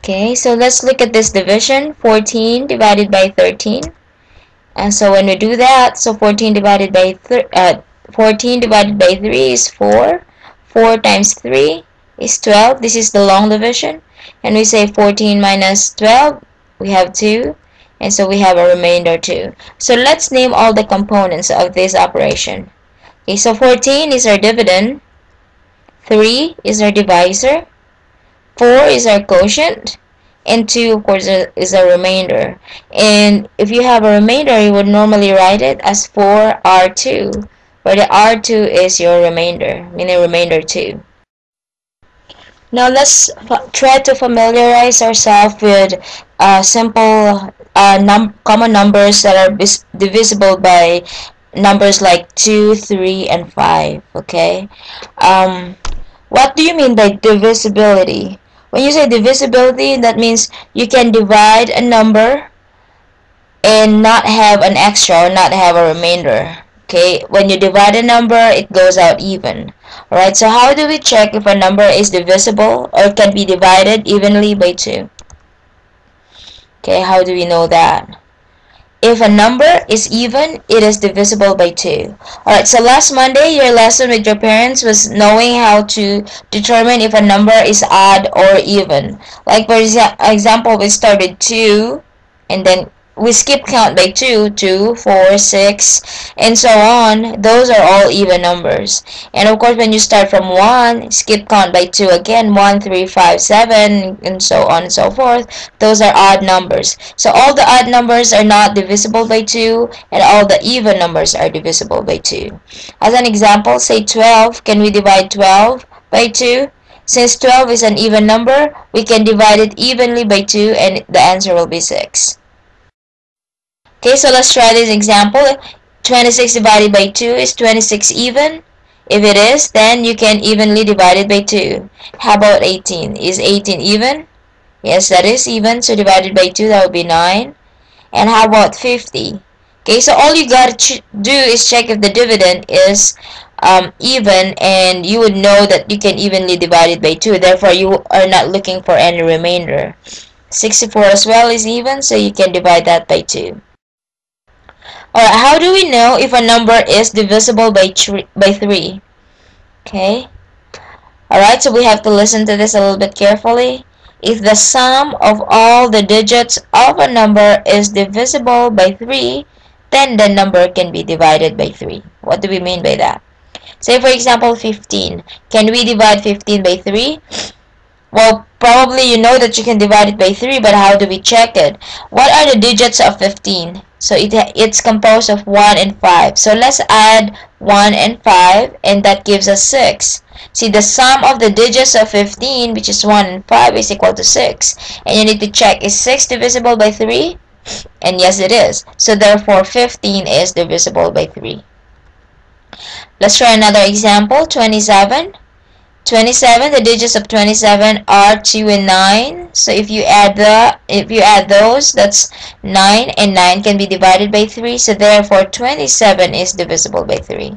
Okay, so let's look at this division. 14 divided by 13. And so when we do that, so 14 divided by 3 is 4. 4 times 3 is 12. This is the long division. And we say 14 minus 12, we have 2. And so we have a remainder 2. So let's name all the components of this operation. Okay, so 14 is our dividend. 3 is our divisor. 4 is our quotient, and 2 of course is a remainder. And if you have a remainder, you would normally write it as 4R2, where the R2 is your remainder, meaning remainder 2. Now let's try to familiarize ourselves with simple common numbers that are divisible by numbers like 2, 3, and 5. Okay, what do you mean by divisibility? When you say divisibility, that means you can divide a number and not have an extra or not have a remainder. Okay, when you divide a number, it goes out even. Alright, so how do we check if a number is divisible or can be divided evenly by 2? Okay, how do we know that? If a number is even, it is divisible by 2. Alright, so last Monday, your lesson with your parents was knowing how to determine if a number is odd or even. Like for example, we started 2, and then we skip count by 2, 2, 4, 6, and so on. Those are all even numbers. And of course, when you start from 1, skip count by 2 again, 1, 3, 5, 7, and so on and so forth. Those are odd numbers. So all the odd numbers are not divisible by 2, and all the even numbers are divisible by 2. As an example, say 12. Can we divide 12 by 2? Since 12 is an even number, we can divide it evenly by 2, and the answer will be 6. Okay, so let's try this example. 26 divided by 2 is 26 even. If it is, then you can evenly divide it by 2. How about 18? Is 18 even? Yes, that is even. So divided by 2, that would be 9. And how about 50? Okay, so all you got to do is check if the dividend is even, and you would know that you can evenly divide it by 2. Therefore, you are not looking for any remainder. 64 as well is even, so you can divide that by 2. Alright, how do we know if a number is divisible by 3? Okay. Alright, so we have to listen to this a little bit carefully. If the sum of all the digits of a number is divisible by 3, then the number can be divided by 3. What do we mean by that? Say for example 15. Can we divide 15 by 3? Well, probably you know that you can divide it by 3, but how do we check it? What are the digits of 15? So it's composed of 1 and 5. So let's add 1 and 5, and that gives us 6. See, the sum of the digits of 15, which is 1 and 5, is equal to 6. And you need to check, is 6 divisible by 3? And yes, it is. So therefore, 15 is divisible by 3. Let's try another example, 27. 27, the digits of 27 are 2 and 9. So if you add those, that's 9, and 9 can be divided by 3. So therefore 27 is divisible by 3.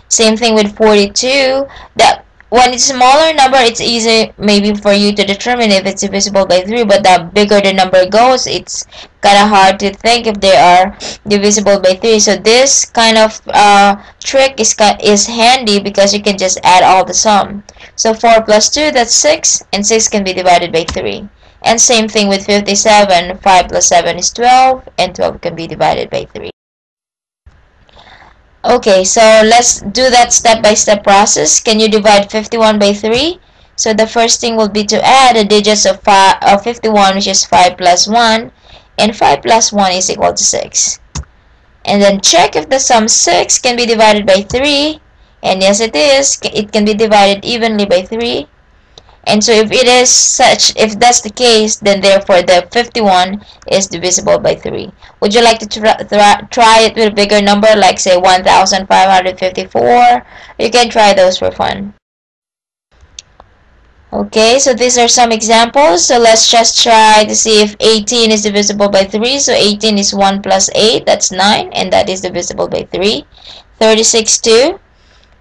Same thing with 42. That when it's a smaller number, it's easy maybe for you to determine if it's divisible by 3, but the bigger the number goes, it's kind of hard to think if they are divisible by 3. So this kind of trick is handy because you can just add all the sum. So 4 plus 2, that's 6, and 6 can be divided by 3. And same thing with 57, 5 plus 7 is 12, and 12 can be divided by 3. Okay, so let's do that step-by-step process. Can you divide 51 by 3? So the first thing will be to add the digits of 51, which is 5 plus 1, and 5 plus 1 is equal to 6. And then check if the sum 6 can be divided by 3, and yes it is. It can be divided evenly by 3. And so if it is such, if that's the case, then therefore the 51 is divisible by 3. Would you like to try it with a bigger number, like say 1554? You can try those for fun. Okay, so these are some examples. So let's just try to see if 18 is divisible by 3. So 18 is 1 plus 8, that's 9, and that is divisible by 3. 36, 2.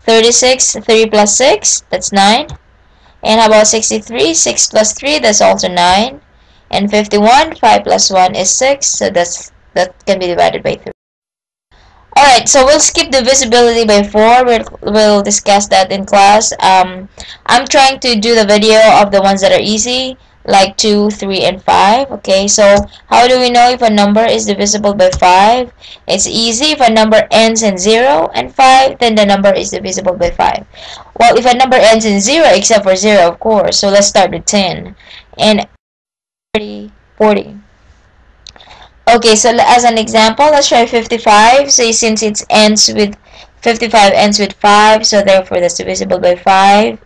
36, 3 plus 6, that's 9. And how about 63? 6 plus 3, that's also 9. And 51, 5 plus 1 is 6, so that can be divided by 3. Alright, so we'll skip divisibility by 4. We'll discuss that in class. I'm trying to do the video of the ones that are easy, like 2, 3, and 5. Okay, so how do we know if a number is divisible by 5? It's easy. If a number ends in 0 and 5, then the number is divisible by 5. Well, if a number ends in 0, except for 0, of course. So let's start with 10. And 30, 40. Okay, so as an example, let's try 55. So since it ends with 55 ends with 5, so therefore that's divisible by 5.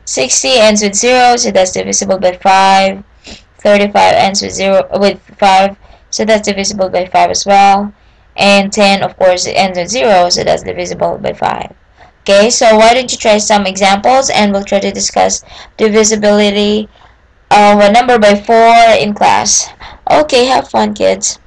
60 ends with 0, so that's divisible by 5. 35 ends with 5, so that's divisible by 5 as well. And 10, of course, it ends with 0, so that's divisible by 5. Okay, so why don't you try some examples, and we'll try to discuss divisibility of a number by 4 in class. Okay, have fun, kids.